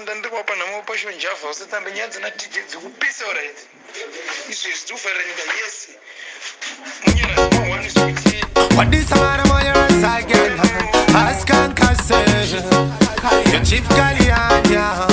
Sanda ndikupa na mopasho njava usatambe nyanza na tije zikupisa alright. Isu isitufarira nyika yes. Munyana zima wani switi. Wadisa mara moya again. Askan kase. Your chief Galiania.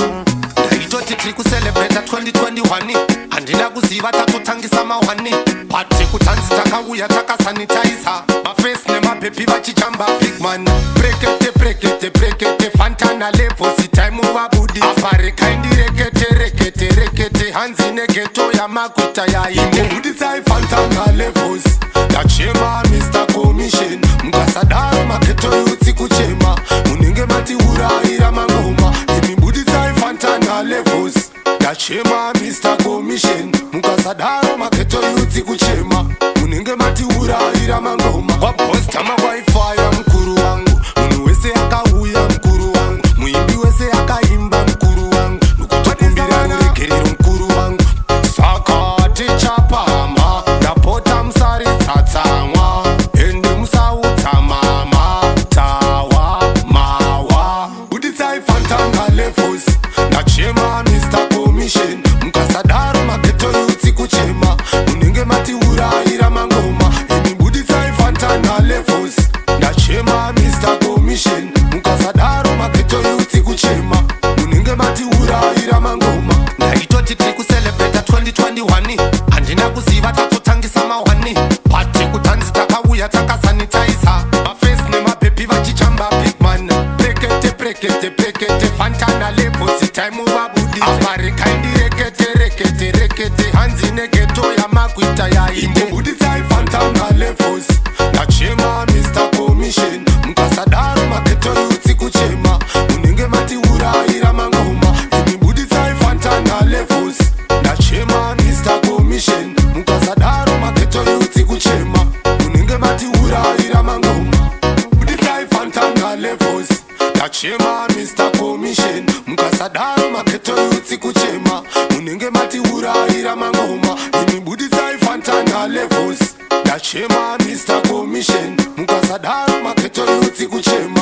Daitoti triku celebrate 2021. Andina kuziva tatotangisa mawani. Pati kutanzi takauya taka sanitizer. My face ne my baby vachichamba big man. Brekete Fantana level si time uwa budi Afrika indi rekete Hanzi negeto ya makuta ya inde Budi sai Fantana levels Dachema Mr. Commission Mkasadaro maketo yuti kuchema Muninge mati ura ira mangoma Imi budi sai Fantana levels Dachema Mr. Commission Mkasadaro maketo yuti kuchema Muninge mati ura ira mangoma Kwa posta ma wifi ya mkuru wangu Wese akauya mkuru wangu Muimbi wese akaimba mkuru wangu Nukutukumbira urekerero mkuru wangu Sakati chapama Napota msari tatangwa Ende musauta mama Tawa mawa Udisai Fantana levels Nachema Mr. Commission Mkasadaro maketo yuti kuchema Muninge mati ura ira mangoma Emi budisai Fantana levels Nachema Mr. Commission Mkasadaro maketo yuti kuchema Muninge mati ura ira mangoma Naitoti triku celebrate 2021 Andina kuziva tatotangisa mawani Pati kutanzi takauya taka sanitizer My face ne my baby vachichamba big man Brekete Fantana level si time uwa budi Afrika indi rekete Hanzi negeto ya makuita ya inde Budi sai Fantana levels Nachema Mr. Commission Mkasadaro maketo yuti kuchema Muninge mati ura ira mangoma Imi budi sai Fantana levels Nachema Mr. Commission Mkasadaro maketo yuti kuchema Muninge mati ura ira mangoma Budi sai Fantana levels Nachema Mr. Commission Mkasadaro maketo yuti kuchema Muninge mati ura ira mangoma Imi budi sai Fantana levels Nachema Mr. Commission Mkasadaro maketo yuti kuchema